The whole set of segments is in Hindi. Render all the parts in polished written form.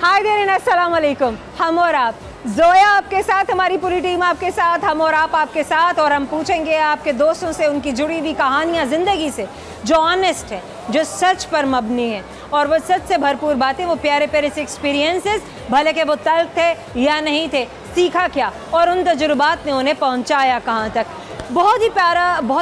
हाय देर अस्सलाम वालेकुम। हम और आप, जोया आपके साथ, हमारी पूरी टीम आपके साथ, हम और आप आपके साथ। और हम पूछेंगे आपके दोस्तों से उनकी जुड़ी हुई कहानियाँ ज़िंदगी से, जो ऑनेस्ट है, जो सच पर मबनी है, और वो सच से भरपूर बातें, वो प्यारे प्यारे से एक्सपीरियंसेस, भले के वो तल्ख थे या नहीं थे, सीखा क्या और उन तजुर्बात ने उन्हें पहुँचाया कहाँ तक। बहुत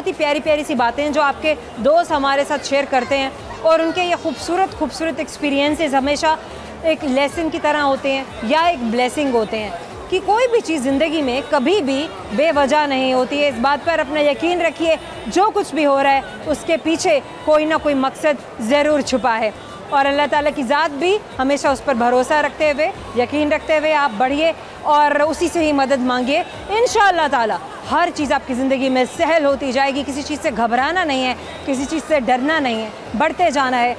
ही प्यारी प्यारी सी बातें जो आपके दोस्त हमारे साथ शेयर करते हैं, और उनके ये खूबसूरत एक्सपीरियंसेस हमेशा एक लेसन की तरह होते हैं या एक ब्लेसिंग होते हैं कि कोई भी चीज़ ज़िंदगी में कभी भी बेवजह नहीं होती है। इस बात पर अपना यकीन रखिए, जो कुछ भी हो रहा है उसके पीछे कोई ना कोई मकसद ज़रूर छुपा है, और अल्लाह ताला की ज़ात भी हमेशा उस पर भरोसा रखते हुए, यकीन रखते हुए आप बढ़िए और उसी से ही मदद मांगिए। इंशाअल्लाह ताला हर चीज़ आपकी ज़िंदगी में सहल होती जाएगी। किसी चीज़ से घबराना नहीं है, किसी चीज़ से डरना नहीं है, बढ़ते जाना है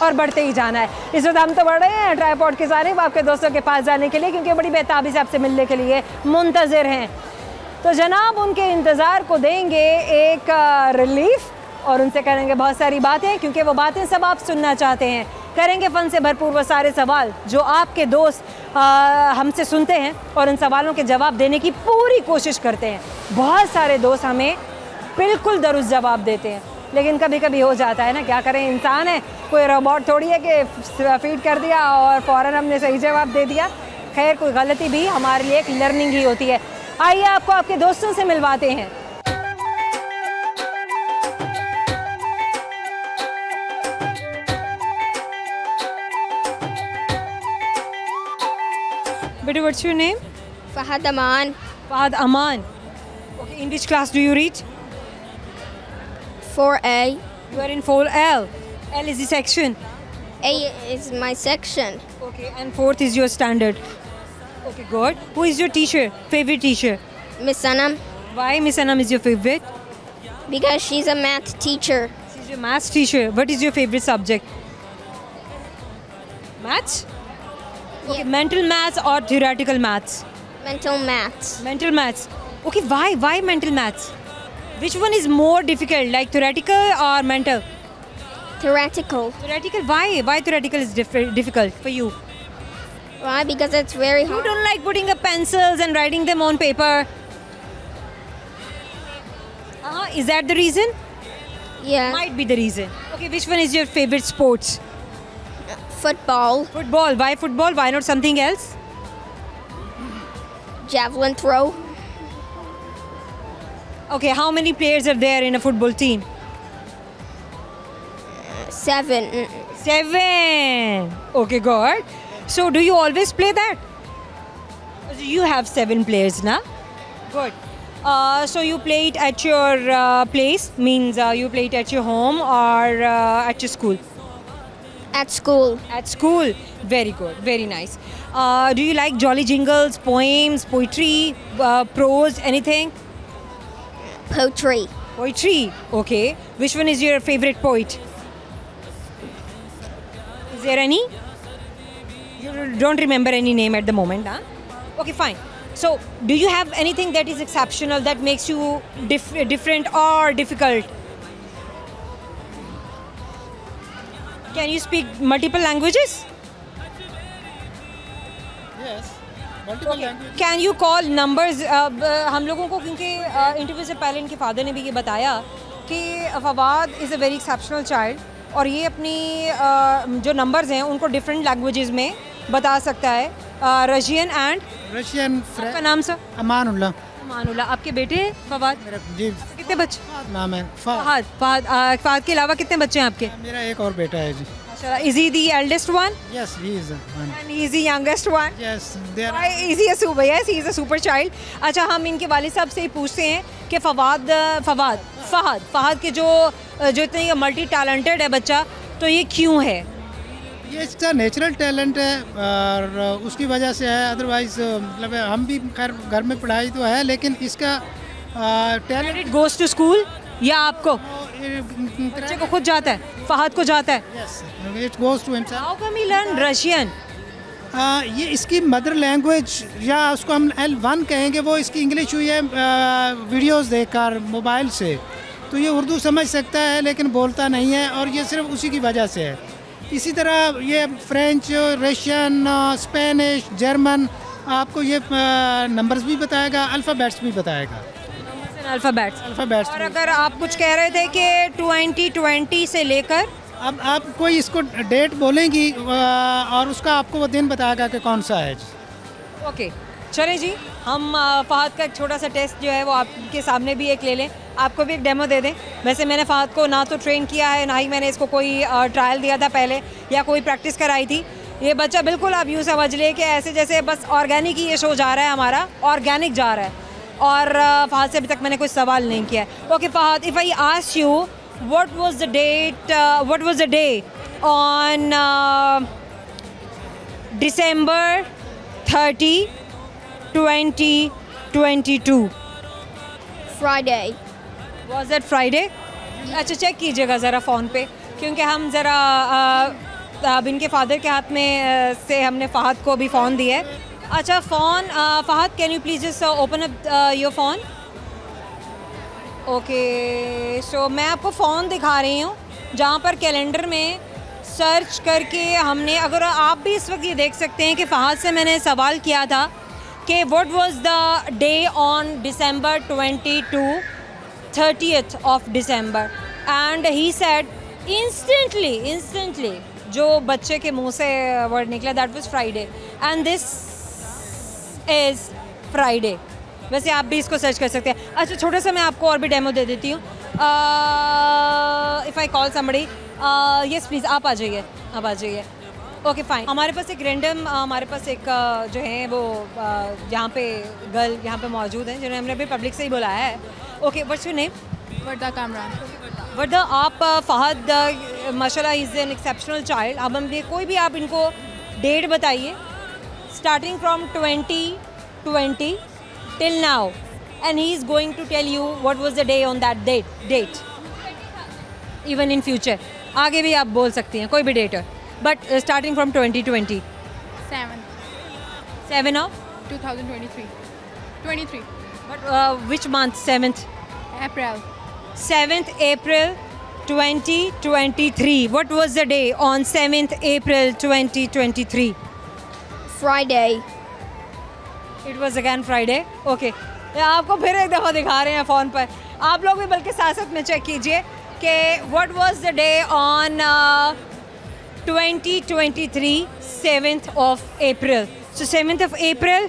और बढ़ते ही जाना है। इस वक्त हम तो बढ़ रहे हैं ट्राइपॉड के सारे आपके दोस्तों के पास जाने के लिए, क्योंकि बड़ी बेताबी से आपसे मिलने के लिए मुंतज़िर हैं। तो जनाब उनके इंतज़ार को देंगे एक रिलीफ, और उनसे करेंगे बहुत सारी बातें, क्योंकि वो बातें सब आप सुनना चाहते हैं। करेंगे फ़न से भरपूर वो सारे सवाल जो आपके दोस्त हमसे सुनते हैं, और उन सवालों के जवाब देने की पूरी कोशिश करते हैं। बहुत सारे दोस्त हमें बिल्कुल दुरुस्त जवाब देते हैं, लेकिन कभी कभी हो जाता है ना, क्या करें, इंसान है, कोई रोबोट थोड़ी है कि फीड कर दिया और फ़ौरन हमने सही जवाब दे दिया। खैर, कोई गलती भी हमारे लिए एक लर्निंग ही होती है। आइए आपको आपके दोस्तों से मिलवाते हैं। But what's your name? Fahad Aman. Fahad Aman. Okay, in which class do you reach? 4A. You are in 4L. L is the section. A is my section. Okay, and 4th is your standard. Okay, good. Who is your teacher? Favorite teacher? Miss Anam. Why Miss Anam is your favorite? Because she's a math teacher. She's your maths teacher. What is your favorite subject? Maths? Okay, Yeah. mental maths or theoretical maths? Mental maths. Mental maths. Okay, why mental maths? Which one is more difficult, like theoretical or mental? Theoretical. Theoretical. Why theoretical is difficult for you? Why? Because it's very You hard. don't like putting up pencils and writing them on paper. Is that the reason? Yeah. Might be the reason. Okay, which one is your favorite sports? Football. Football. Why football? Why not something else? Javelin throw. Okay, how many players are there in a football team? 7. 7. Okay, good. So do you always play that? You have 7 players, na? Good. So you play it at your place, means you play it at your home or at your school? At school. At school. Very good. Very nice. Do you like jolly jingles, poems, poetry, prose, anything? Poetry. Poetry. Okay. Which one is your favorite poet? Is there any? You don't remember any name at the moment, huh? Okay, fine. So, do you have anything that is exceptional, that makes you different or difficult? Can you speak multiple languages? Yes, multiple languages. Can you call numbers? हम लोगों को क्योंकि इंटरव्यू से पहले इनके फादर ने भी ये बताया कि Fawad is a very exceptional child, और ये अपनी जो नंबर्स हैं उनको डिफरेंट लैंग्वेजेस में बता सकता है। रशियन एंड रशियन, आपका नाम सर? अमानुल्लाह। अमानुल्लाह। आपके बेटे हैं फवाद? मेरा जी कितने बच्चे? नाम है फहद। फहद के अलावा कितने बच्चे हैं आपके? मेरा एक और बेटा है जी। माशाल्लाह। Is he the eldest one? Yes, he is one. And he is the youngest one? Yes, there Why is he a super? Yes, he is a super child. अच्छा, हम इनके वालिद साहब से ही पूछते हैं कि फहद के जो इतने मल्टी टैलेंटेड है बच्चा, तो ये क्यों है? ये इसका नेचुरल टैलेंट है और उसकी वजह से है। अदरवाइज मतलब हम भी खैर घर में पढ़ाई तो है, लेकिन इसका talent It goes to school या आपको? बच्चे को खुद जाता है? फहद को जाता है? Yes, it goes to himself. How come he learn Russian? ये इसकी मदर लैंग्वेज, या उसको हम L1 कहेंगे, वो इसकी इंग्लिश हुई है वीडियोस देखकर मोबाइल से। तो ये उर्दू समझ सकता है लेकिन बोलता नहीं है, और ये सिर्फ उसी की वजह से है। इसी तरह ये फ्रेंच, रशियन, स्पेनिश, जर्मन आपको ये नंबर्स भी बताएगा, अल्फ़ाबेट्स भी बताएगा। अल्फ़ाबेट्स। और अगर आप कुछ कह रहे थे कि 2020 से लेकर, अब आप कोई इसको डेट बोलेंगी और उसका आपको वो दिन बताएगा कि कौन सा है। ओके चलें जी, हम फ़हद का एक छोटा सा टेस्ट जो है वो आपके सामने भी एक ले लें, आपको भी एक डेमो दे दें। वैसे मैंने फ़हद को ना तो ट्रेन किया है, ना ही मैंने इसको कोई ट्रायल दिया था पहले या कोई प्रैक्टिस कराई थी। ये बच्चा बिल्कुल आप यूँ समझ ले कि ऐसे जैसे बस ऑर्गेनिक ही ये शो जा रहा है, हमारा ऑर्गेनिक जा रहा है। और फ़हद से अभी तक मैंने कोई सवाल नहीं किया है। Okay Fahd, if I ask you what was the day on December 30, 2022? Friday. Was it Friday? अच्छा चेक कीजिएगा ज़रा फ़ोन पे, क्योंकि हम ज़रा अब इनके फादर के हाथ में से हमने फ़हद को भी फ़ोन दिया है। अच्छा phone, Fahd can you please just open up your phone? Okay so मैं आपको फ़ोन दिखा रही हूँ जहाँ पर कैलेंडर में सर्च करके हमने, अगर आप भी इस वक्त ये देख सकते हैं कि फ़हद से मैंने सवाल किया था कि what was the day on December 22, 30th of December, and he said instantly जो बच्चे के मुंह से वर्ड निकला that was Friday, and this is Friday. वैसे आप भी इसको सर्च कर सकते हैं। अच्छा छोटा सा मैं आपको और भी डेमो दे देती हूँ। If I call somebody, yes please आप आ जाइए। Okay fine. हमारे पास एक रैंडम हमारे पास एक जो है वो यहाँ पे गर्ल यहाँ पे मौजूद है जिन्होंने हमने अभी पब्लिक से ही बुलाया है। Okay what's your name? Warda Kamran. Warda, आप फ़हद माशाल्लाह इज़ एन एक्सेप्शनल चाइल्ड। अब हम कोई भी आप इनको डेट बताइए starting from 2020 till now, and he is going to tell you what was the day on that date. Even in future, आगे भी आप बोल सकती हैं कोई भी डेट है, but starting from 2020. 7 of 2023. But which month? 7th April. 7th April 2023. What was the day on 7th April 2023? Friday. It was again Friday. Okay. आपको फिर एक दफ़ा दिखा रहे हैं फ़ोन पर, आप लोग भी बल्कि साथ में चेक कीजिए कि what was the day on 2023 7th of April. So 7th of April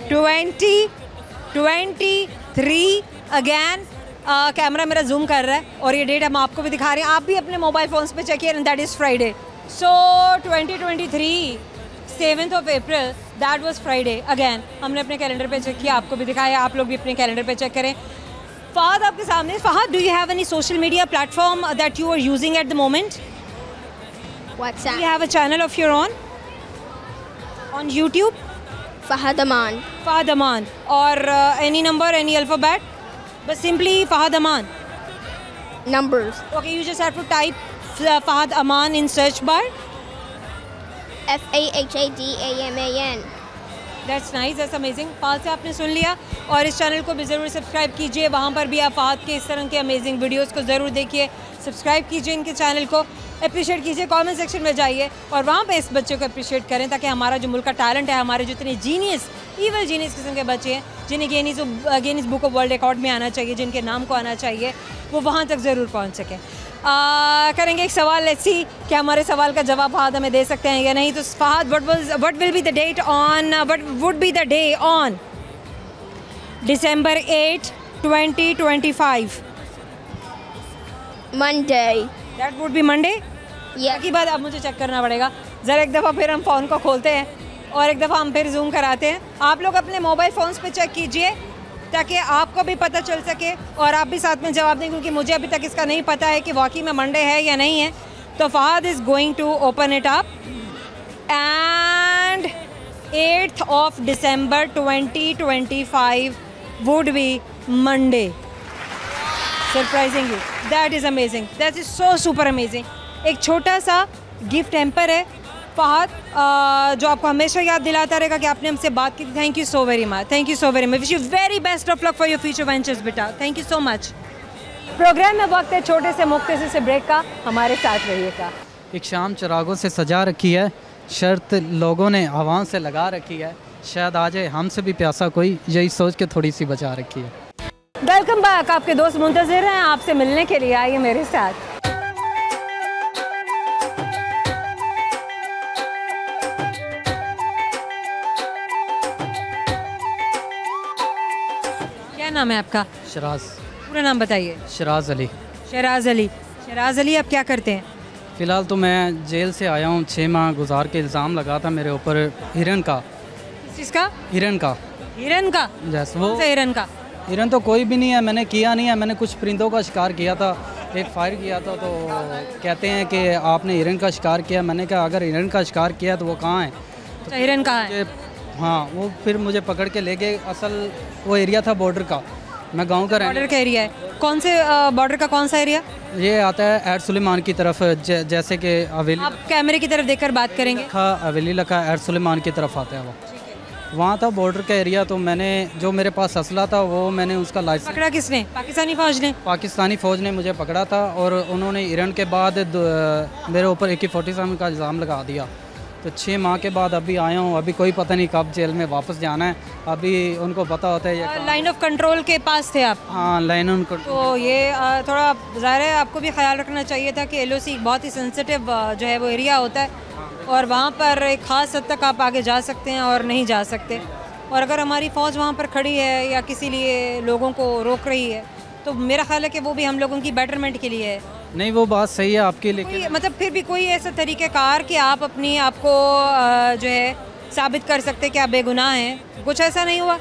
2023 again. Camera मेरा जूम कर रहा है और ये डेट हम आपको भी दिखा रहे हैं, आप भी अपने मोबाइल फ़ोन्स पे चेक कीजिए, that is Friday. So 2023 7th of April, that was Friday again. हमने अपने कैलेंडर पे चेक किया, आपको भी दिखाया, आप लोग भी अपने कैलेंडर पे चेक करें। फ़हद आपके सामने। Fahad, do you have any social media platform that you are using at the moment? What's Do you that? have a channel of your own on YouTube? Fahad Aman. Fahad Aman. Or any number, any alphabet? But simply Fahad Aman. Numbers. Okay, you just have to type Fahad Aman in search bar. FAHADAMAN. That's nice, that's amazing. Fahd से आपने सुन लिया और इस चैनल को भी ज़रूर सब्सक्राइब कीजिए, वहाँ पर भी आप फ़हद के इस तरह के अमेजिंग वीडियोस को ज़रूर देखिए, सब्सक्राइब कीजिए इनके चैनल को, अप्रिशिएट कीजिए, कमेंट सेक्शन में जाइए और वहाँ पे इस बच्चे को अप्रिशिएट करें ताकि हमारा जो मुल्क का टैलेंट है, हमारे जितने जीनियस ईवल जीनियस किस्म के बच्चे हैं जिन्हें Guinness book of world record में आना चाहिए, जिनके नाम को आना चाहिए, वो वहाँ तक ज़रूर पहुँच सकें। करेंगे एक सवाल, लेट्स सी क्या हमारे सवाल का जवाब फ़हद हमें दे सकते हैं या नहीं। तो Fahad, what will be the date on, what would be the day on December 8, 2025? Monday. That would be Monday? Yeah. की बात अब मुझे चेक करना पड़ेगा ज़रा, एक दफ़ा फिर हम फ़ोन को खोलते हैं और एक दफ़ा हम फिर जूम कराते हैं। आप लोग अपने मोबाइल फ़ोन्स पे चेक कीजिए ताकि आपको भी पता चल सके और आप भी साथ में जवाब दें, क्योंकि मुझे अभी तक इसका नहीं पता है कि वाकई में मंडे है या नहीं है। तो Fahad is going to open it up and 8th of December 2025 would be Monday. Surprisingly, that is amazing. That is so super amazing. एक छोटा सा गिफ्ट हैम्पर है फ़हद, जो आपको हमेशा याद दिलाता रहेगा कि आपने हमसे बात की। Thank you so very much, thank you so very much. Wish you very best of luck for your future ventures बेटा, thank you so much. Programme में वक्त है छोटे से मुख्तसर से ब्रेक का, हमारे साथ रहिएगा। एक शाम चिरागों से सजा रखी है, शर्त लोगों ने आवाम से लगा रखी है, शायद आ जाए हमसे भी प्यासा कोई, यही सोच के थोड़ी सी बचा रखी है। वेलकम बैक, आपके दोस्त मुंतज़िर हैं आपसे मिलने के लिए, आइए मेरे साथ। क्या नाम है आपका? शराज। पूरा नाम बताइए। शराज अली। शराज अली। शराज अली, आप क्या करते हैं? फ़िलहाल तो मैं जेल से आया हूँ, 6 माह गुजार के इल्ज़ाम लगा था मेरे ऊपर हिरन का। किस चीज़ का? हिरन का। हिरन का? जैसे वो कौन सा हिरन का? हिरन तो कोई भी नहीं है, मैंने किया नहीं है, मैंने कुछ परिंदों का शिकार किया था, एक फायर किया था, तो कहते हैं कि आपने हिरन का शिकार किया। मैंने कहा अगर हिरन का शिकार किया तो वो कहाँ है? अच्छा, हिरन कहाँ है? हाँ, वो फिर मुझे पकड़ के ले गए। असल वो एरिया था बॉर्डर का, मैं गांव का बॉर्डर का एरिया है। कौन से बॉर्डर का कौन सा एरिया? ये आता है एड सुलेमान की तरफ, जैसे कि हवेली। आप कैमरे की तरफ देखकर बात करेंगे। हवेली लखा एड सुलेमान की तरफ आता है वो, वहाँ था बॉर्डर का एरिया। तो मैंने जो मेरे पास असला था वो मैंने उसका लाइसेंस। पकड़ा किसने? पाकिस्तानी फौज ने? पाकिस्तानी फ़ौज ने मुझे पकड़ा था और उन्होंने हिरन के बाद मेरे ऊपर AK-47 का इल्ज़ाम लगा दिया। तो 6 माह के बाद अभी आया हूँ, अभी कोई पता नहीं कब जेल में वापस जाना है, अभी उनको पता होता है ये। लाइन ऑफ कंट्रोल के पास थे आप? हाँ, लाइन ऑफ कंट्रोल। तो ये थोड़ा ज़ाहिर है आपको भी ख्याल रखना चाहिए था कि LOC एक बहुत ही सेंसिटिव जो है वो एरिया होता है, और वहाँ पर एक ख़ास हद तक आप आगे जा सकते हैं और नहीं जा सकते। और अगर हमारी फ़ौज वहाँ पर खड़ी है या किसी लिए लोगों को रोक रही है, तो मेरा ख्याल है कि वो भी हम लोगों की बेटरमेंट के लिए है। नहीं, वो बात सही है आपकी, लेकिन मतलब फिर भी कोई ऐसा तरीक़ाकार कि आप अपनी आपको जो है साबित कर सकते कि आप बेगुनाह हैं, कुछ ऐसा नहीं हुआ?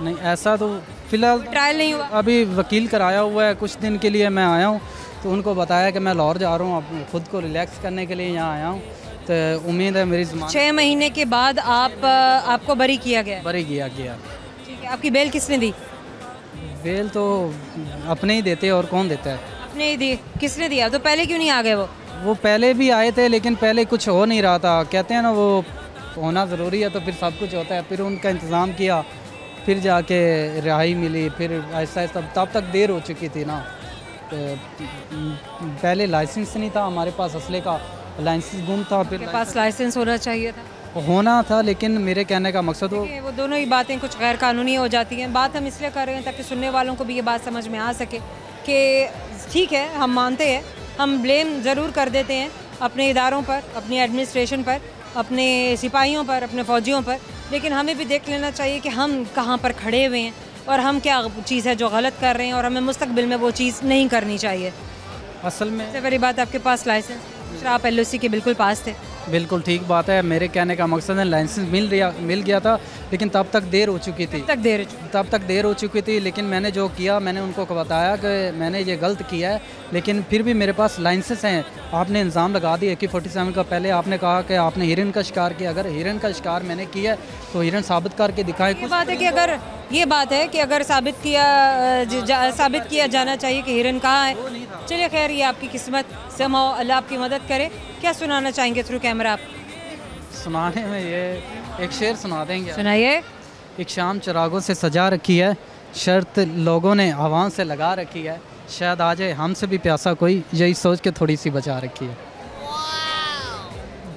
नहीं, ऐसा तो फ़िलहाल ट्रायल नहीं हुआ? अभी वकील कराया हुआ है, कुछ दिन के लिए मैं आया हूँ, तो उनको बताया कि मैं लाहौर जा रहा हूँ, ख़ुद को रिलैक्स करने के लिए यहाँ आया हूँ, तो उम्मीद है मेरी ज़मानत। 6 महीने के बाद आपको बरी किया गया? बरी किया गया। ठीक है, आपकी बेल किसने दी? बेल तो अपने ही देते, और कौन देता है? अपने ही दी। किसने दिया? तो पहले क्यों नहीं आ गए वो पहले भी आए थे, लेकिन पहले कुछ हो नहीं रहा था। कहते हैं ना वो होना ज़रूरी है तो फिर सब कुछ होता है। फिर उनका इंतज़ाम किया, फिर जाके रिहाई मिली, फिर ऐसा ऐसा तब तक देर हो चुकी थी ना। तो पहले लाइसेंस नहीं था हमारे पास, असले का लाइसेंस गुम था। फिर पास लाइसेंस होना चाहिए था। होना था, लेकिन मेरे कहने का मकसद वो दोनों ही बातें कुछ गैर कानूनी हो जाती हैं। बात हम इसलिए कर रहे हैं ताकि सुनने वालों को भी ये बात समझ में आ सके कि ठीक है, हम मानते हैं, हम ब्लेम ज़रूर कर देते हैं अपने इदारों पर, अपनी एडमिनिस्ट्रेशन पर, अपने सिपाहियों पर, अपने फ़ौजियों पर, लेकिन हमें भी देख लेना चाहिए कि हम कहाँ पर खड़े हुए हैं और हम क्या चीज़ है जो गलत कर रहे हैं, और हमें मुस्तकबिल में वो चीज़ नहीं करनी चाहिए। असल में सबसे बड़ी बात, आपके पास लाइसेंस, दूसरा आप LOC के बिल्कुल पास थे। बिल्कुल ठीक बात है। मेरे कहने का मकसद है लाइसेंस मिल गया था, लेकिन तब तक देर हो चुकी थी। तब तक देर हो चुकी थी, लेकिन मैंने जो किया, मैंने उनको बताया कि मैंने ये गलत किया है, लेकिन फिर भी मेरे पास लाइसेंस हैं। आपने इल्ज़ाम लगा दिया AK-47 का। पहले आपने कहा कि आपने हिरन का शिकार किया। अगर हिरन का शिकार मैंने किया है तो हिरन साबित करके दिखाएं। ये बात है कि अगर साबित किया जाना चाहिए कि हिरन कहाँ है। चलिए खैर, ये आपकी किस्मत, समो अल्लाह आपकी मदद करे। क्या सुनाना चाहेंगे थ्रू कैमरा आप? सुनाने में ये एक शेर सुना देंगे। सुनाइए। एक शाम चिरागों से सजा रखी है, शर्त लोगों ने आवाम से लगा रखी है, शायद आ जाए हमसे भी प्यासा कोई, यही सोच के थोड़ी सी बचा रखी है।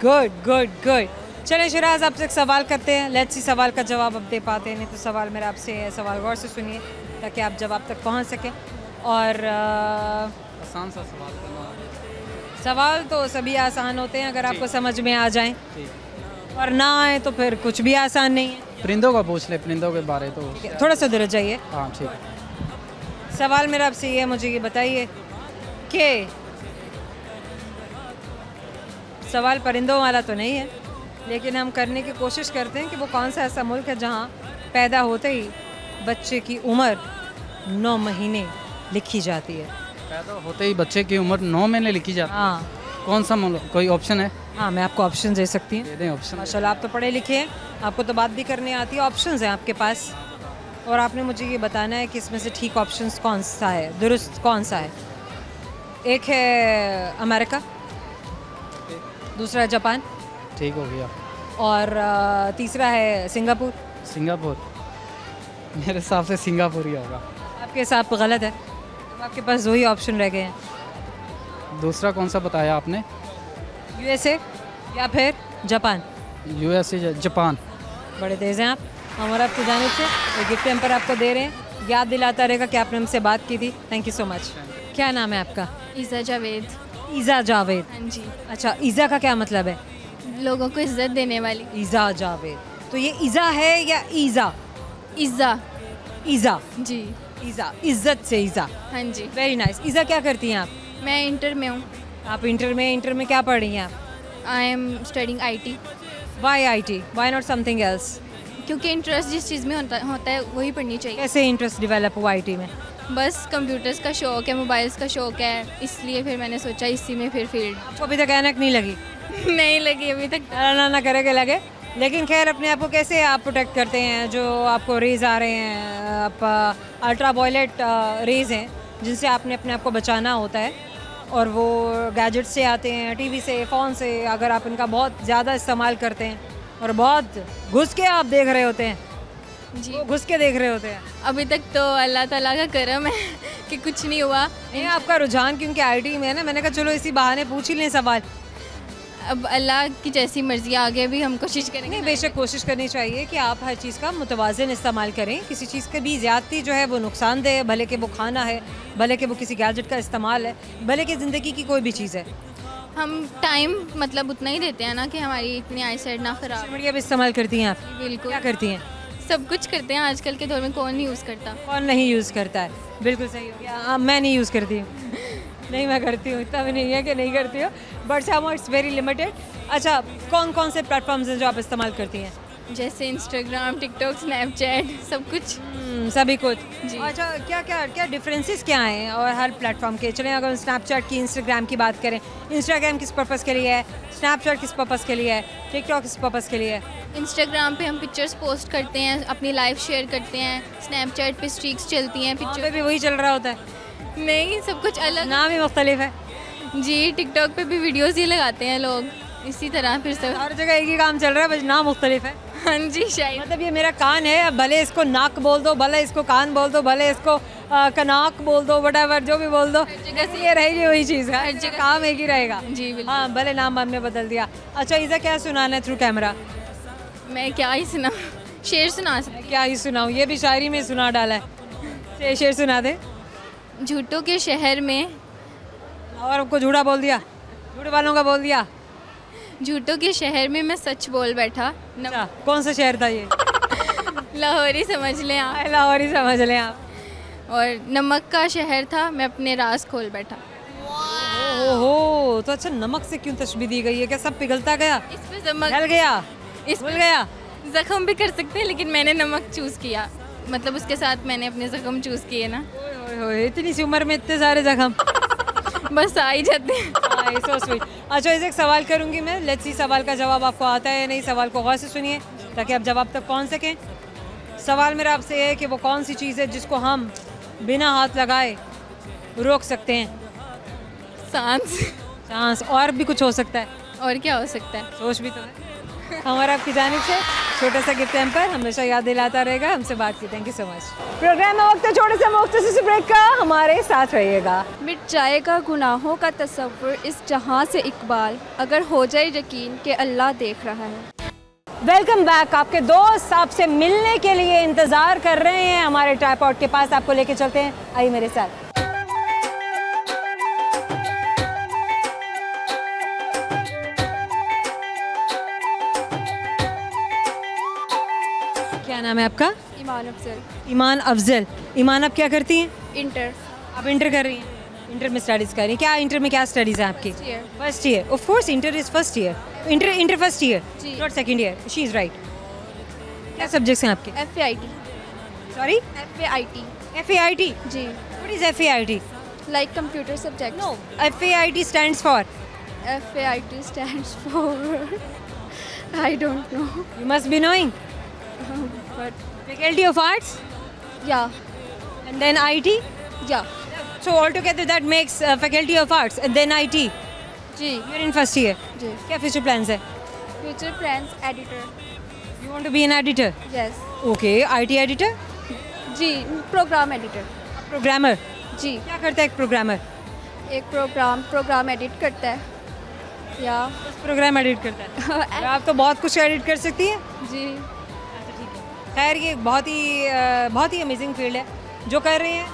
Good good good. चले शराज, आपसे एक सवाल करते हैं, लेट्स सी सवाल का जवाब आप दे पाते हैं। नहीं तो सवाल मेरा आपसे है, सवाल गौर से सुनिए ताकि आप जवाब तक पहुंच सकें। और आसान सा सवाल करना। सवाल तो सभी आसान होते हैं अगर आपको समझ में आ जाएं, और ना आए तो फिर कुछ भी आसान नहीं है। परिंदों का पूछ ले, परिंदों के बारे तो थोड़ा सा उधर जाइए। हाँ ठीक है। सवाल मेरा आपसे ये है, मुझे ये बताइए कि सवाल परिंदों वाला तो नहीं है, लेकिन हम करने की कोशिश करते हैं कि वो कौन सा ऐसा मुल्क है जहाँ पैदा होते ही बच्चे की उम्र 9 महीने लिखी जाती है। पैदा होते ही बच्चे की उम्र 9 महीने लिखी जाती है? हाँ। कौन सा मुल्क? कोई ऑप्शन है? हाँ, मैं आपको ऑप्शन दे सकती हूँ। दे दें ऑप्शन। माशाल्लाह, आप तो पढ़े लिखे हैं, आपको तो बात भी करनी आती है। ऑप्शंस हैं आपके पास, और आपने मुझे ये बताना है कि इसमें से ठीक ऑप्शंस कौन सा है, दुरुस्त कौन सा है। एक है अमेरिका, दूसरा जापान, ठीक हो गया, और तीसरा है सिंगापुर। सिंगापुर? मेरे हिसाब से सिंगापुर ही होगा। आपके हिसाब पर गलत है, तो आपके पास 2 ही ऑप्शन रह गए हैं। दूसरा कौन सा बताया आपने? यूएसए या फिर जापान? USA, Japan. बड़े तेज़ हैं आप। हम और आपकी जानिब से एक गिफ्ट हैम्पर आपको दे रहे हैं, याद दिलाता रहेगा कि आपने हमसे बात की थी। Thank you so much. क्या नाम है आपका? ईज़ा जावेद। ईज़ा जावेद। हाँ जी। अच्छा, ईज़ा का क्या मतलब है? लोगों को इज्जत देने वाली। ईज़ा जावेद, तो ये ईज़ा है या ईज़ा? इज़्ज़ा। ईज़ा। जी। ईज़ा, इज्जत से ईज़ा। हाँ जी। Very nice. ईज़ा क्या करती हैं आप? मैं इंटर में हूँ। आप इंटर में क्या पढ़ रही हैं आप? I am studying IT। Why IT? Why not something else? क्योंकि इंटरेस्ट जिस चीज़ में होता है वही पढ़नी चाहिए। कैसे इंटरेस्ट डेवलप हुआ IT में? बस कंप्यूटर्स का शौक है, मोबाइल्स का शौक है, इसलिए फिर मैंने सोचा इसी में फिर फील्ड। आपको अभी तक ऐनक नहीं लगी? नहीं लगी अभी तक। ना करे के लगे। लेकिन खैर, अपने आप को कैसे आप प्रोटेक्ट करते हैं जो आपको रेज आ रहे हैं, आप अल्ट्रा वायलेट रेज हैं जिनसे आपने अपने आप को बचाना होता है, और वो गैजेट से आते हैं, टीवी से, फ़ोन से। अगर आप इनका बहुत ज़्यादा इस्तेमाल करते हैं और बहुत घुस के आप देख रहे होते हैं, जी। वो घुस के देख रहे होते हैं। अभी तक तो अल्लाह ताला का करम है कि कुछ नहीं हुआ। नहीं, आपका रुझान क्योंकि IT में है ना, मैंने कहा चलो इसी बहाने पूछ ही लें सवाल। अब अल्लाह की जैसी मर्जी, आगे भी हम कोशिश करेंगे। नहीं, बेशक कोशिश करनी चाहिए कि आप हर चीज़ का मुतवाज़िन इस्तेमाल करें। किसी चीज़ की भी ज़्यादती जो है वो नुकसानदेह है, भले कि वो खाना है, भले कि वो किसी गैजेट का इस्तेमाल है, भले कि ज़िंदगी की कोई भी चीज़ है। हम टाइम मतलब उतना ही देते हैं ना कि हमारी इतनी आई साइड ना ख़राब। सोशल मीडिया भी इस्तेमाल करती हैं आप? बिल्कुल। क्या करती हैं? सब कुछ करते हैं, आजकल के दौर में कौन नहीं यूज़ करता। कौन नहीं यूज़ करता है? बिल्कुल सही हो गया। मैं नहीं यूज़ करती हूँ। नहीं, मैं करती हूँ, इतना भी नहीं है कि नहीं करती हूँ, but some it's very limited. अच्छा, कौन कौन से प्लेटफॉर्म्स हैं जो आप इस्तेमाल करती हैं? जैसे इंस्टाग्राम, टिकटॉक, स्नैपचैट, सब कुछ। सभी कुछ जी। अच्छा, क्या डिफरेंसेस क्या हैं और हर प्लेटफॉर्म के? चलें, अगर स्नैपचैट की, इंस्टाग्राम की बात करें, इंस्टाग्राम किस पर्पज़ के लिए है, स्नैपचैट किस पर्पज़ के लिए है, टिकटॉक किस पर्पज़ के लिए है? इंस्टाग्राम पे हम पिक्चर्स पोस्ट करते हैं, अपनी लाइफ शेयर करते हैं। स्नैपचैट पे स्ट्रीक्स चलती हैं, वहाँ पे पिक्चर भी वही चल रहा होता है, नहीं, सब कुछ अलग। नाम ही मुख्तलिफ है। जी, टिकटॉक पे भी वीडियोस ही लगाते हैं लोग, इसी तरह फिर सब। हर जगह एक ही काम चल रहा है, बस नाम मुख्तलिफ है। हाँ जी, शायद। मतलब ये मेरा कान है, अब भले इसको नाक बोल दो, भले इसको कान बोल दो, भले इसको कनाक बोल दो, वटएवर जो भी बोल दो, जगह से ये रहेगी वही चीज़ है, हर जगह काम एक ही रहेगा। जी बिल्कुल। हाँ, भले नाम हमने बदल दिया। अच्छा ईज़ा, क्या सुनाना है थ्रू कैमरा? मैं क्या ही सुना, शेर सुना सकती। क्या ही सुनाऊँ, ये भी शायरी में सुना डाला है। शेर सुना दे। झूठों के शहर में, और आपको झूठा बोल दिया, झूठ वालों का बोल दिया। झूठों के शहर में मैं सच बोल बैठा। अच्छा, कौन सा शहर था ये? लाहौरी समझ लें आप। लाहौर ही समझ लें आप। और नमक का शहर था, मैं अपने राज खोल बैठा। ओहो, तो अच्छा, नमक से क्यों तशबीह दी गई है? क्या सब पिघलता गया, इस पे नमक, जल गया, इस भूल गया? जख्म भी कर सकते हैं, लेकिन मैंने नमक चूज़ किया, मतलब उसके साथ मैंने अपने जख्म चूज़ किए ना। ओए होए, इतनी सी उम्र में इतने सारे जख्म। बस आ ही जाते हैं। So sweet. अच्छा, इसे एक सवाल करूंगी मैं, लेट्स सी सवाल का जवाब आपको आता है या नहीं। सवाल को गौर से सुनिए ताकि आप जवाब तक पहुंच सकें। सवाल मेरा आपसे है कि वो कौन सी चीज़ है जिसको हम बिना हाथ लगाए रोक सकते हैं? सांस। चांस, और भी कुछ हो सकता है, और क्या हो सकता है? सोच भी तो है। हमारा आपकी जानिब से छोटा सा गिफ्ट हैम्पर हमेशा याद दिलाता रहेगा। हमसे बात की, thank you so much. Programme में वक्त है छोटे से मुख्तसर से ब्रेक का, हमारे साथ रहिएगा। मिट जाएगा गुनाहों का तसव्वुर इस जहां से इकबाल, अगर हो जाए यकीन कि अल्लाह देख रहा है। Welcome back. आपके दोस्त आपसे मिलने के लिए इंतज़ार कर रहे हैं हमारे ट्राइपॉड के पास, आपको लेके चलते हैं, आइए मेरे साथ। क्या नाम है आपका? ईमान अफजल। ईमान अफजल। ईमान, आप क्या करती हैं? इंटर। आप इंटर कर रही हैं? इंटर में स्टडीज़ कर रही हैं। क्या इंटर में क्या स्टडीज़ हैं आपकी? First year. Of course inter is first year. Inter first year, not second year. She is right. क्या सब्जेक्ट्स हैं आपके? FAIT। सॉरी? FAIT। FAIT? जी। What is FAIT? Like computer subject. No, FAIT stands for? FAIT stands for I don't know. You must be knowing. But Faculty of Arts yeah, and then IT. yeah. So altogether that makes Faculty of Arts and then IT. जी You're in first year. जी। क्या future plans है? Future plans editor. You want to be an editor? Yes. Okay, IT editor? जी, प्रोग्राम एडिटर। Programmer? जी। क्या करता है एक प्रोग्रामर? एक प्रोग्राम एडिट करता है। या प्रोग्राम एडिट करता है? आप तो बहुत कुछ एडिट कर सकती हैं। जी। खैर ये बहुत ही अमेजिंग फील्ड है जो कर रहे हैं,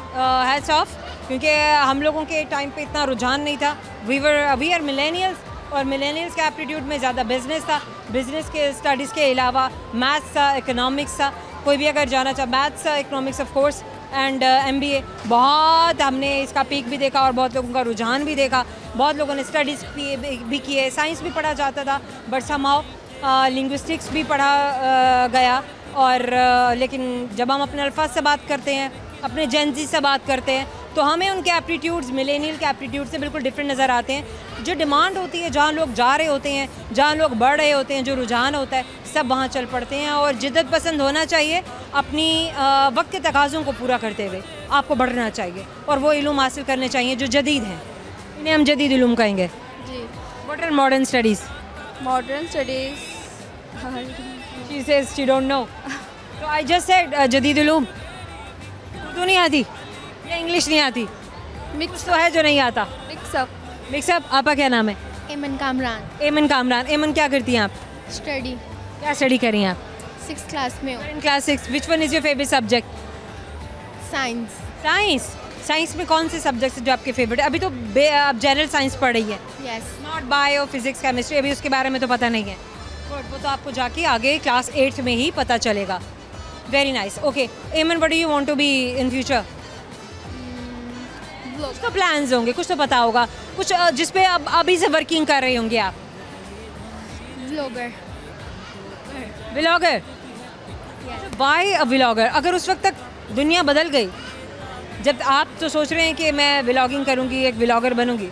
हैट्स ऑफ, क्योंकि हम लोगों के टाइम पे इतना रुझान नहीं था। वी आर मिलेनियल्स, और मिलेनियल्स के एप्टीट्यूड में ज़्यादा बिजनेस था। बिजनेस के स्टडीज़ के अलावा मैथ्स था, इकोनॉमिक्स था, कोई भी अगर जाना चाहे मैथ्स था, economics of course and MBA। बहुत हमने इसका पीक भी देखा और बहुत लोगों का रुझान भी देखा। बहुत लोगों ने स्टडीज़ भी किए, साइंस भी पढ़ा जाता था, बट समहाउ लिंग्विस्टिक्स भी पढ़ा गया। और लेकिन जब हम अपने अल्फाज से बात करते हैं, अपने जेनजी से बात करते हैं, तो हमें उनके एप्टीट्यूड्स मिलेनियल के एप्टीट्यूड से बिल्कुल डिफरेंट नज़र आते हैं। जो डिमांड होती है, जहाँ लोग जा रहे होते हैं, जहाँ लोग बढ़ रहे होते हैं, जो रुझान होता है, सब वहाँ चल पड़ते हैं। और जिद्दत पसंद होना चाहिए, अपनी वक्त के तकाज़ों को पूरा करते हुए आपको बढ़ना चाहिए और वो इल्म हासिल करने चाहिए जो जदीद हैं। इन्हें हम जदीद इल्म कहेंगे। जी। What are modern studies? Modern studies she says she don't know, तो आई जस्ट सेड जदीद इल्म। उर्दू नहीं आती या इंग्लिश नहीं आती? मिक्स तो है जो नहीं आता। मिक्सअप। आपका क्या नाम है? एमन कामरान। एमन कामरान। एमन क्या करती हैं आप? स्टडी। क्या स्टडी कर रही हैं आप? 6th क्लास में हूँ। In class 6। Which one is your favourite subject? Science. Science. Science में कौन से सब्जेक्ट्स जो आपके फेवरेट है? अभी तो आप जनरल साइंस पढ़ रही है। Yes. Not bio, physics, chemistry, अभी उसके बारे में तो पता नहीं है। बट वो तो आपको जाके आगे क्लास 8 में ही पता चलेगा। Very nice. Okay Eman, what do you want to be in future? कुछ तो प्लान्स होंगे, कुछ तो पता होगा, कुछ जिस पे अब अभी से वर्किंग कर रहे होंगे आप। Vlogger. Vlogger. Why a vlogger? अगर उस वक्त तक दुनिया बदल गई, जब आप तो सोच रहे हैं कि मैं व्लॉगिंग करूंगी, एक व्लॉगर बनूंगी,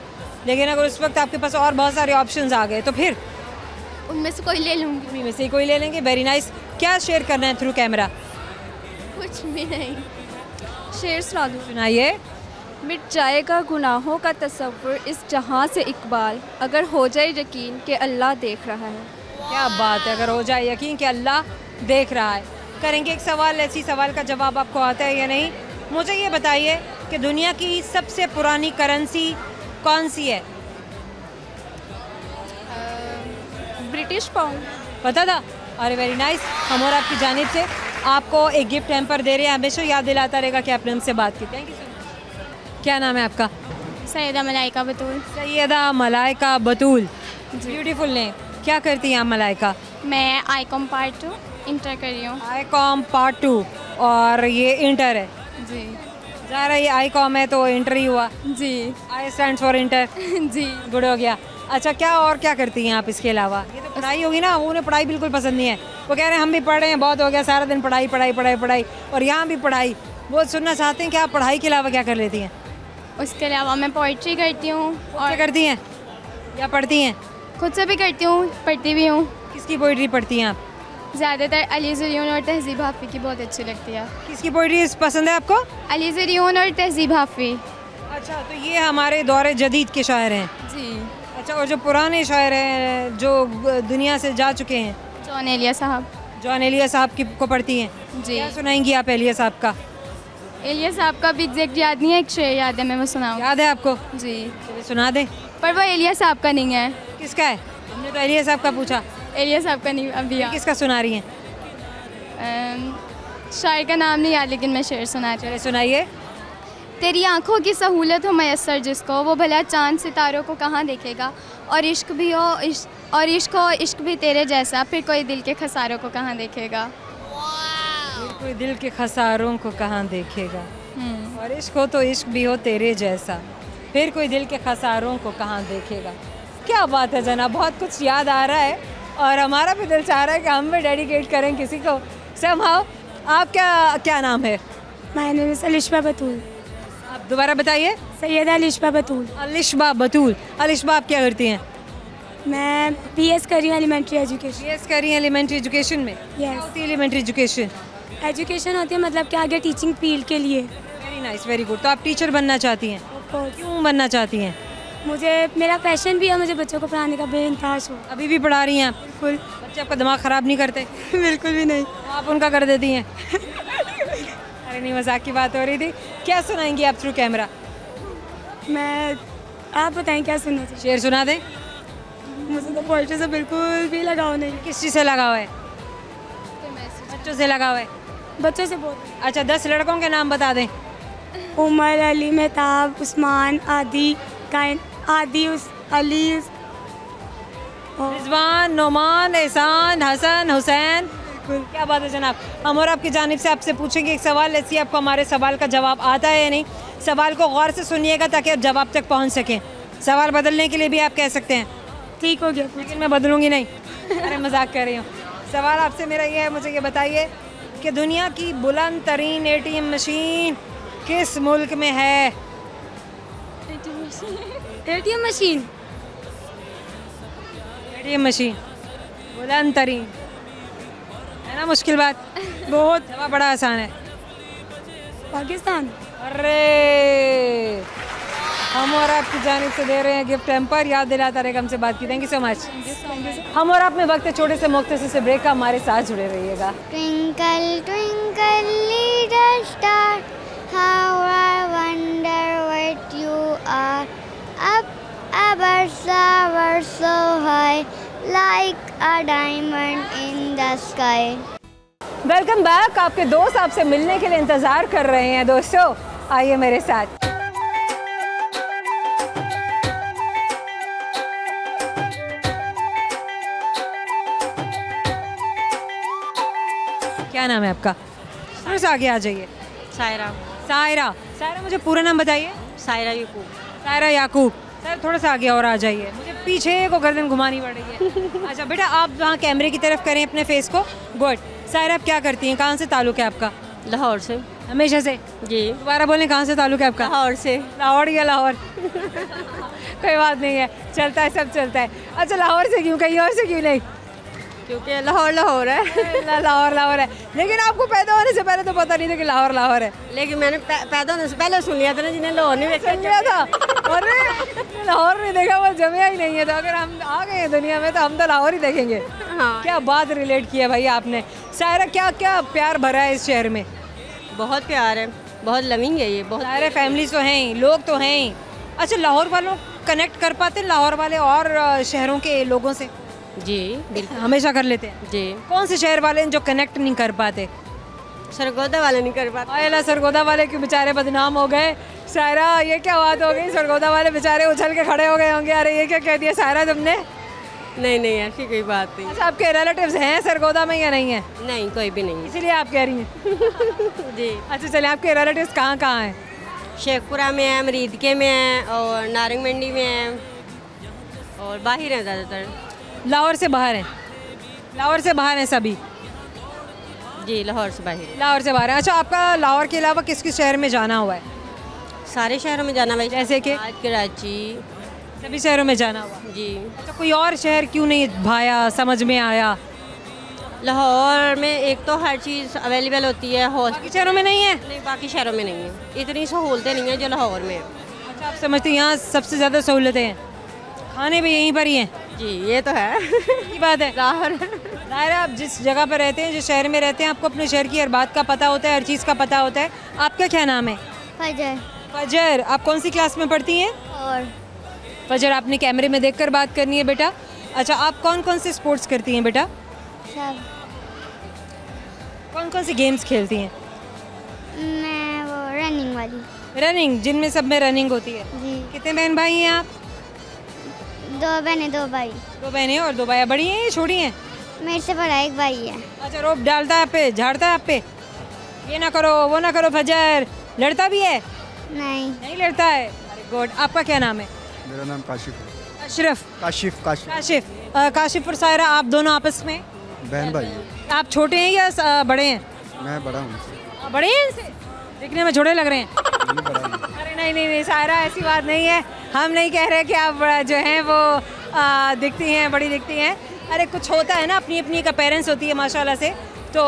लेकिन अगर उस वक्त आपके पास और बहुत सारे ऑप्शंस आ गए, तो फिर उनमें से कोई ले लूँगी। उनमें से कोई ले लेंगे। Very nice. क्या शेयर करना है थ्रू कैमरा? कुछ भी नहीं। शेर सुना दूँ? सुनाइए। मिट जाएगा गुनाहों का तसव्वुर इस जहां से इकबाल, अगर हो जाए यकीन कि अल्लाह देख रहा है। क्या बात है, अगर हो जाए यकीन कि अल्लाह देख रहा है। करेंगे एक सवाल, ऐसी सवाल का जवाब आपको आता है या नहीं? मुझे ये बताइए कि दुनिया की सबसे पुरानी करेंसी कौन सी है? British pound. पता था? अरे वेरी नाइस। हम और आपकी जानिब से आपको एक गिफ्ट हैम्पर दे रहे हैं। हमेशा याद दिलाता रहेगा कि आपने हमसे बात की। Thank you so much. क्या नाम है आपका? सैयदा मलाइका बतूल। सैयदा मलाइका बतूल, ब्यूटीफुल नेम। क्या करती हैं आप मलाइका? मैं ICOM पार्ट 2 इंटर कर रही हूँ। ICOM पार्ट 2 और ये इंटर है? जी। ज़ाहिर है ये ICOM है तो इंटर ही हुआ। जी। I stands for inter. जी। गुड हो गया। अच्छा, क्या और क्या करती हैं आप इसके अलावा? ये तो पढ़ाई होगी ना, उन्हें पढ़ाई बिल्कुल पसंद नहीं है। वो कह रहे हैं हम भी पढ़ रहे हैं, बहुत हो गया, सारा दिन पढ़ाई पढ़ाई पढ़ाई पढ़ाई, और यहाँ भी पढ़ाई। वो सुनना चाहते हैं कि आप पढ़ाई के अलावा क्या कर लेती हैं? उसके अलावा मैं पोइट्री करती हूँ। और करती हैं या पढ़ती हैं? खुद से भी करती हूँ, पढ़ती भी हूँ। किसकी पोइट्री पढ़ती हैं आप? ज़्यादातर अली ज़रियून और तहज़ीब हाफ़ी की बहुत अच्छी लगती है। किसकी पोइट्री पसंद है आपको? अली ज़रियून और तहज़ीब हाफ़ी। अच्छा, तो ये हमारे दौरे जदीद के शायर हैं? जी। अच्छा, और जो पुराने शायर हैं जो दुनिया से जा चुके हैं? जॉन एलिया साहब। जॉन एलिया साहब की को पढ़ती हैं? जी। क्या सुनाएंगी आप एलिया साहब का? एलिया साहब का भी एग्जैक्ट याद नहीं है, एक शेर याद है, मैं वो सुनाऊँ। याद है आपको? जी। चलिए सुना दें। पर वो एलिया साहब का नहीं है। किसका है? हमने तो एलिया साहब का पूछा। एलिया साहब का नहीं अभी। किसका सुना रही हैं? शायर का नाम नहीं याद, लेकिन मैं शेर सुना। चलिए सुनाइए। तेरी आंखों की सहूलत हो मैसर जिसको, वो भला चांद सितारों को कहाँ देखेगा। और इश्क भी हो और इश्क भी तेरे जैसा, फिर कोई दिल के खसारों को कहाँ देखेगा। फिर कोई दिल के खसारों को कहाँ देखेगा। और इश्क हो तो इश्क भी हो तेरे जैसा, फिर कोई दिल के खसारों को कहाँ देखेगा। क्या बात है जनाब, बहुत कुछ याद आ रहा है और हमारा भी दिल चाह रहा है कि हम भी डेडिकेट करें किसी को समहाउ। आप क्या नाम है? माय नेम इज़ अलिशबा बतूल। आप दोबारा बताइए। सैयदा अलिशबा बतूल। अलिशबा बतूल। अलिशबा आप क्या करती हैं? मैं BS कर रही हूँ एलिमेंट्री एजुकेशन। BS कर रही हैं एलिमेंट्री एजुकेशन में? क्या यस। होती है एलिमेंट्री एजुकेशन? एजुकेशन होती है मतलब कि आगे टीचिंग फील्ड के लिए। Very nice, very good. तो आप टीचर बनना चाहती हैं? क्यों बनना चाहती हैं? मुझे मेरा पैशन भी है, मुझे बच्चों को पढ़ाने का बेइंतहा शौक। अभी भी पढ़ा रही हैं आप? बिल्कुल। बच्चे आपका दिमाग ख़राब नहीं करते? बिल्कुल भी नहीं। तो आप उनका कर देती हैं? अरे नहीं, मजाक की बात हो रही थी। क्या सुनाएंगी आप थ्रू कैमरा? मैं आप बताएं क्या सुनना चाहिए? शेर सुना दें। मुझे तो पोइट्री से बिल्कुल भी लगाव नहीं। किस चीज़ से लगाव है? बच्चों से लगाव है। बच्चों से बहुत। अच्छा 10 लड़कों के नाम बता दें। उमर, अली, मेहताब, उस्मान, आदि, काइन, आदि, अली, रिजवान, नोमान, एहसान, हसन, हुसैन। क्या बात है जनाब। हम और आपकी जानिब से आपसे पूछेंगे एक सवाल, ऐसी आपको हमारे सवाल का जवाब आता है या नहीं। सवाल को गौर से सुनिएगा ताकि आप जवाब तक पहुंच सकें। सवाल बदलने के लिए भी आप कह सकते हैं। ठीक हो गया, लेकिन मैं बदलूंगी नहीं। अरे मजाक कर रही हूँ। सवाल आपसे मेरा ये है, मुझे ये बताइए कि दुनिया की बुलंद तरीन ATM मशीन किस मुल्क में है? ATM machine. ATM मशीन बुलंद तरीन है ना, मुश्किल बात बहुत। जवाब बड़ा आसान है, पाकिस्तान। अरे हम और आपकी जानिब से दे रहे हैं गिफ्ट हैम्पर। याद दिलाता रहेगा हमसे बात की। Thank you so much. हम और आप में वक्त है छोटे से मुख्तसर से ब्रेक का, हमारे साथ जुड़े रहिएगा। Twinkle, twinkle, little star, how I wonder what you are. Up above flowers so high, like a diamond in the sky. Welcome back. आपके दोस्त आपसे मिलने के लिए इंतज़ार कर रहे हैं। दोस्तों आइए मेरे साथ। क्या नाम है आपका? थोड़ा सा आगे आ जाइए। सायरा। सायरा। सायरा मुझे पूरा नाम बताइए। सायरा याकूब। सायरा याकूब। सर थोड़ा सा आगे और आ जाइए, मुझे पीछे को गर्दन घुमानी पड़ रही है। अच्छा बेटा आप वहाँ कैमरे की तरफ करें अपने फेस को। गुड। सायरा आप क्या करती हैं? कहाँ से ताल्लुक़ है आपका? लाहौर से। हमेशा से? जी। दोबारा बोलें, कहाँ से ताल्लुक़ है आपका? लाहौर से। लाहौर या लाहौर? कोई बात नहीं है, चलता है, सब चलता है। अच्छा लाहौर से क्यों, कहीं और से क्यों नहीं? क्योंकि लाहौर लाहौर है। लाहौर लाहौर है, लेकिन आपको पैदा होने से पहले तो पता नहीं था कि लाहौर लाहौर है। लेकिन मैंने पैदा होने से पहले सुन लिया था ना, जिन्हें लाहौर नहीं सुन लिया था। अरे लाहौर नहीं देखा, वो जमिया ही नहीं है। तो अगर हम आ गए हैं दुनिया में तो हम तो लाहौर ही देखेंगे। हाँ। क्या बात रिलेट किया भाई आपने। सायरा क्या क्या प्यार भरा है इस शहर में? बहुत प्यार है, बहुत लविंग है ये, बहुत सारे फैमिली तो हैं ही, लोग तो हैं ही। अच्छा लाहौर वालों कनेक्ट कर पाते हैं लाहौर वाले और शहरों के लोगों से? जी बिल्कुल, हमेशा कर लेते हैं। जी। कौन से शहर वाले हैं जो कनेक्ट नहीं कर पाते? सरगोदा वाले नहीं कर पाते। आयला सरगोदा वाले क्यों बेचारे बदनाम हो गए? सायरा ये क्या बात हो गई? सरगोदा वाले बेचारे उछल के खड़े हो गए होंगे। अरे ये क्या कह दिया सायरा तुमने? नहीं नहीं ऐसी कोई बात नहीं। अच्छा आपके रिलेटिव्स हैं सरगोदा में या नहीं है? नहीं कोई भी नहीं। इसीलिए आप कह रही हैं। जी। अच्छा चलिए, आपके रिलेटिव्स कहाँ कहाँ हैं? शेखपुरा में है, मरीदके में है और नारंग मंडी में है और बाहर हैं ज़्यादातर। लाहौर से बाहर हैं? लाहौर से बाहर हैं सभी? जी लाहौर से बाहर। लाहौर से बाहर है। अच्छा आपका लाहौर के अलावा किस किस शहर में जाना हुआ है? सारे शहरों में जाना भाई, जैसे कि कराची, सभी शहरों में जाना हुआ। जी। अच्छा कोई और शहर क्यों नहीं भाया, समझ में आया? लाहौर में एक तो हर चीज़ अवेलेबल होती है, बाकी शहरों में नहीं है? नहीं बाकी शहरों में नहीं है, इतनी सहूलतें नहीं हैं जो लाहौर में है। अच्छा आप समझते हैं यहाँ सबसे ज़्यादा सहूलतें हैं, खाने भी यहीं पर ही हैं? जी ये तो है। की बात है। लाहौर ज़ाहिर है आप जिस जगह पर रहते हैं, जिस शहर में रहते हैं, आपको अपने शहर की हर बात का पता होता है, हर चीज़ का पता होता है। आपका क्या नाम है? फजर। फजर। आप कौन सी क्लास में पढ़ती हैं? और फजर आपने कैमरे में देखकर बात करनी है बेटा। अच्छा आप कौन कौन से स्पोर्ट्स करती हैं बेटा? सब। कौन कौन से गेम्स खेलती हैं? मैं वो रनिंग वाली। रनिंग, जिनमें सब में रनिंग होती है। जी। कितने बहन भाई हैं आप? 2 बहनें 2 भाई। 2 बहनें और 2 भाई। बड़ी हैं या छोटी हैं? मेरे से बड़ा एक भाई है। अच्छा रोप डालता है आप पे, झाड़ता है आप पे? ये ना करो वो ना करो। फजर लड़ता भी है? नहीं। नहीं लड़ता है। अरे गुड। आपका क्या नाम है? मेरा नाम काशिफ है। अशरफ। काशिफ काशिफ काशिफ। काशिफ और सायरा आप दोनों आपस में बहन भाई है। आप छोटे हैं या बड़े हैं? मैं बड़ा हूँ। बड़े हैं इनसे? दिखने में छोटे लग रहे हैं। मैं बड़ा हूँ। अरे नहीं नहीं नहीं सायरा, ऐसी बात नहीं है। हम नहीं कह रहे कि आप जो हैं वो दिखती हैं, बड़ी दिखती हैं। अरे कुछ होता है ना, अपनी अपनी एक अपीयरेंस होती है माशाल्लाह से। तो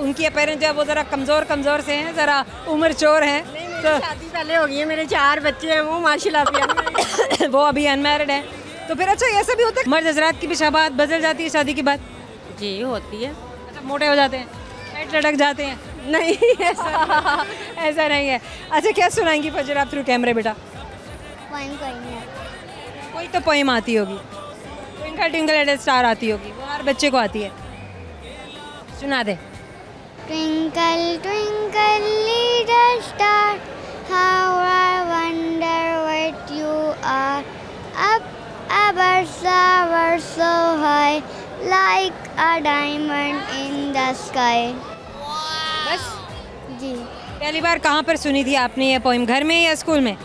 उनकी अपीयरेंस जब वो ज़रा कमज़ोर से हैं, ज़रा उम्र चोर हैं। तो शादी पहले हो गई है, मेरे 4 बच्चे हैं, वो माशाल्लाह वो अभी अनमैरिड हैं। तो फिर अच्छा ऐसा भी होता है मर्द हजरात की भी शबात बदल जाती है शादी के बाद? जी होती है। अच्छा मोटे हो जाते हैं, पेट लटक जाते हैं? नहीं ऐसा ऐसा नहीं है। अच्छा क्या सुनाएंगी फजर आप थ्रू कैमरे बेटा? पोइम कोई नहीं। कोई तो पोइम आती होगी। ट्विंकल ट्विंकल लिटिल स्टार आती होगी, वो हर बच्चे को आती है, सुना दे। Twinkle, twinkle, little star, how I wonder what you are. Up above the so high, like a diamond in the sky. बस जी, पहली बार कहाँ पर सुनी थी आपने ये पोइम, घर में या स्कूल में?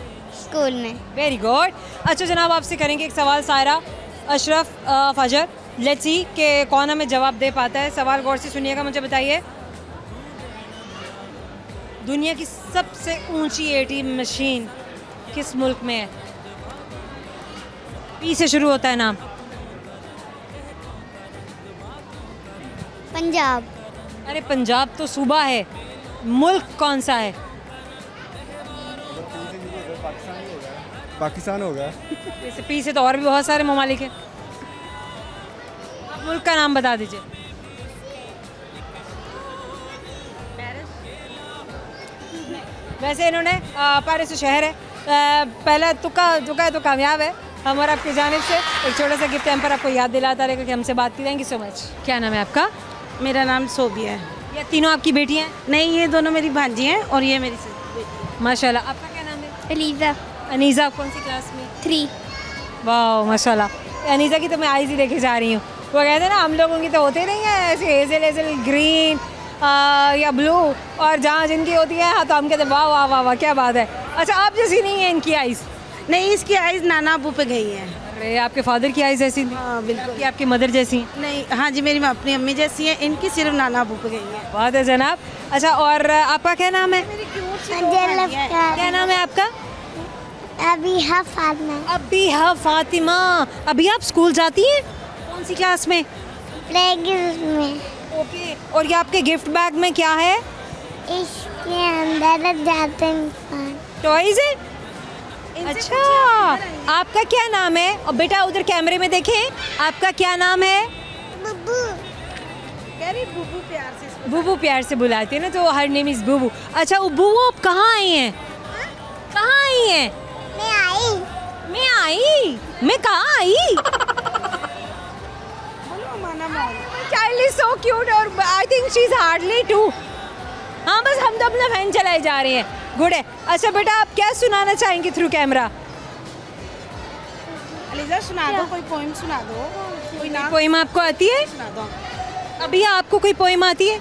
स्कूल में। Very good. अच्छा जनाब, आपसे करेंगे एक सवाल सायरा अशरफ फजर, लेट्स सी कि कौन हमें जवाब दे पाता है। सवाल गौर से सुनिएगा, मुझे बताइए दुनिया की सबसे ऊंची एटीएम मशीन किस मुल्क में है? पी से शुरू होता है नाम। पंजाब। अरे पंजाब तो सूबा है, मुल्क कौन सा है? पाकिस्तान होगा। जैसे पी से तो और भी बहुत सारे ममालिक हैं, आप मुल्क का नाम बता दीजिए। वैसे इन्होंने पेरिस तो शहर है, पहला तुक्का है तो कामयाब है। हम और आपकी जानिब से एक छोटा सा गिफ्ट पर आपको याद दिलाता रहेगा कि हमसे बात की। Thank you so much. क्या नाम है आपका? मेरा नाम सोबिया है। ये तीनों आपकी बेटियाँ हैं? नहीं, ये दोनों मेरी भांजी हैं और ये मेरी बेटी है। माशाल्लाह। आपका क्या नाम है? अलीज़ा। अनीज़ा कौन सी क्लास में? 3। वाह माशाल्लाह। अनीज़ा की तो मैं आईज ही लेके जा रही हूँ। वो कहते हैं ना हम लोगों की तो होते नहीं है ऐसे हेज़ल हेज़ल ग्रीन या ब्लू, और जहाँ जिनकी होती है हाँ तो हम कहते हैं वाह वाह वाह वाह क्या बात है। अच्छा आप जैसी नहीं है इनकी आइज़? नहीं, इसकी आइज़ नाना अबू पे गई है। अरे आपके फादर की आइज़ ऐसी थी? हाँ बिल्कुल। कि आपकी मदर जैसी हैं? नहीं, हाँ जी, मेरी अपनी अम्मी जैसी है, इनकी सिर्फ नाना अबू पे गई है। बहुत है जनाब। अच्छा और आपका क्या नाम है? क्या नाम है आपका? अबीहा फातिमा। अबीहा फातिमा। अभी आप स्कूल जाती हैं? कौन सी क्लास में? प्ले ग्रुप में। ओके, और ये आपके गिफ्ट बैग में क्या है? इसके अंदर जाते इंसान टॉयज है। अच्छा आपका क्या नाम है? और बेटा उधर कैमरे में देखें, आपका क्या नाम है? बुबू। बुबू प्यार से, बुबू प्यार से बुलाती है ना, तो हर नेम इज बुबू। अच्छा बुबू आप कहाँ आई हैं? कहाँ आई हैं? मैं कहाँ आई? चाइल्ड इज सो क्यूट और I think she is hardly 2। हाँ बस हम तो अपना फैन चलाए जा रहे हैं। गुड है। अच्छा बेटा आप क्या सुनाना चाहेंगे थ्रू कैमरा? अलीज़ा सुना दो, कोई पोइम सुना दो। कोई पोइम आपको आती है? सुना दो। अभी आपको कोई पोइम आती है?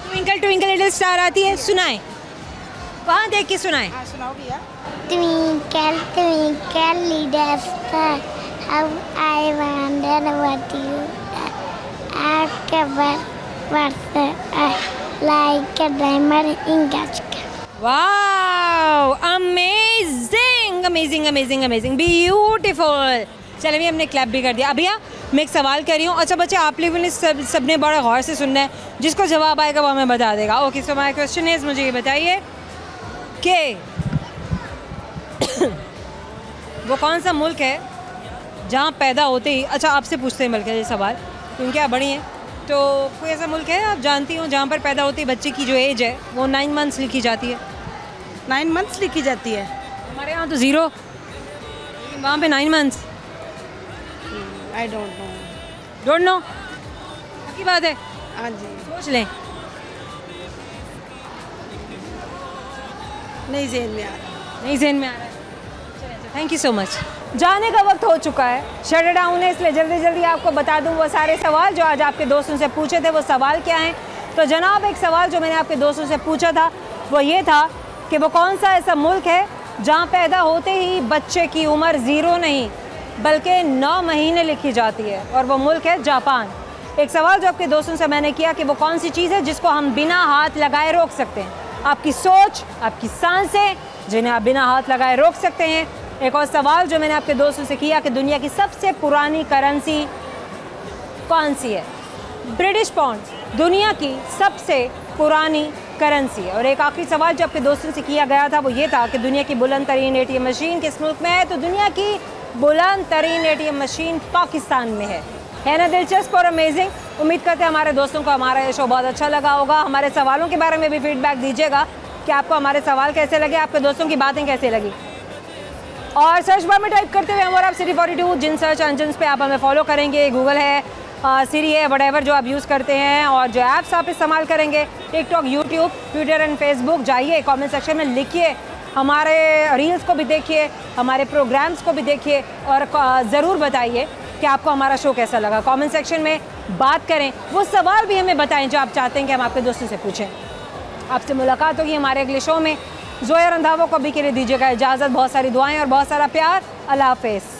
ट्विंकल ट्विंकल लिटिल स्टार आती है? सुनाएं, वहाँ देख के सुनाएं। हाँ सुनाओ भैया। Twinkle, twinkle, little star, how I wonder what you are. Like a diamond in the sky. Wow amazing amazing amazing amazing beautiful. चलिए भी हमने क्लैप भी कर दिया। अभी मैं एक सवाल कर रही हूँ। अच्छा बच्चे आप लोगों ने सबने बड़ा गौर से सुनना है, जिसको जवाब आएगा वो हमें बता देगा। Okay so my question is, मुझे ये बताइए कि वो कौन सा मुल्क है जहाँ पैदा होते ही, अच्छा आपसे पूछते हैं बल्कि ये सवाल क्योंकि आप बड़ी हैं, तो कोई ऐसा मुल्क है आप जानती हो जहाँ पर पैदा होते ही बच्चे की जो एज है वो 9 मंथ्स लिखी जाती है? 9 मंथ्स लिखी जाती है? हमारे यहाँ तो 0, वहाँ पे 9 मंथ्स। आई डोंट नो की बात है। हाँ जी, सोच लें। नहीं ज़हन में आ रहा। नहीं ज़हन में आ रहा है। Thank you so much. जाने का वक्त हो चुका है, शट डाउन है, इसलिए जल्दी जल्दी आपको बता दूं वो सारे सवाल जो आज आपके दोस्तों से पूछे थे वो सवाल क्या हैं। तो जनाब एक सवाल जो मैंने आपके दोस्तों से पूछा था वो ये था कि वो कौन सा ऐसा मुल्क है जहाँ पैदा होते ही बच्चे की उम्र 0 नहीं बल्कि 9 महीने लिखी जाती है, और वो मुल्क है जापान। एक सवाल जो आपके दोस्तों से मैंने किया कि वो कौन सी चीज़ है जिसको हम बिना हाथ लगाए रोक सकते हैं। आपकी सोच, आपकी सांसें जिन्हें आप बिना हाथ लगाए रोक सकते हैं। एक और सवाल जो मैंने आपके दोस्तों से किया कि दुनिया की सबसे पुरानी करेंसी कौन सी है? ब्रिटिश पाउंड दुनिया की सबसे पुरानी करेंसी है। और एक आखिरी सवाल जो आपके दोस्तों से किया गया था वो ये था कि दुनिया की बुलंद तरीन एटीएम मशीन किस मुल्क में है? तो दुनिया की बुलंद तरीन एटीएम मशीन पाकिस्तान में है ना दिलचस्प और अमेजिंग। उम्मीद करते हैं हमारे दोस्तों को हमारा ये शो बहुत अच्छा लगा होगा। हमारे सवालों के बारे में भी फीडबैक दीजिएगा कि आपको हमारे सवाल कैसे लगे, आपके दोस्तों की बातें कैसे लगी। और सर्च बार में टाइप करते हुए हम और आप सिटी 42 जिन सर्च इंजन पे आप हमें फॉलो करेंगे, गूगल है, सिरी है, वटेवर जो आप यूज़ करते हैं और जो ऐप्स आप इस्तेमाल करेंगे, TikTok, YouTube, Twitter and Facebook, जाइए कमेंट सेक्शन में लिखिए, हमारे रील्स को भी देखिए, हमारे प्रोग्राम्स को भी देखिए और ज़रूर बताइए कि आपको हमारा शो कैसा लगा। कमेंट सेक्शन में बात करें, वो सवाल भी हमें बताएं जो आप चाहते हैं कि हम आपके दोस्तों से पूछें। आपसे मुलाकात होगी हमारे अगले शो में। ज़ोया रंधावा को अभी के लिए दीजिएगा इजाज़त। बहुत सारी दुआएं और बहुत सारा प्यार। अल्लाह हाफ़िज़।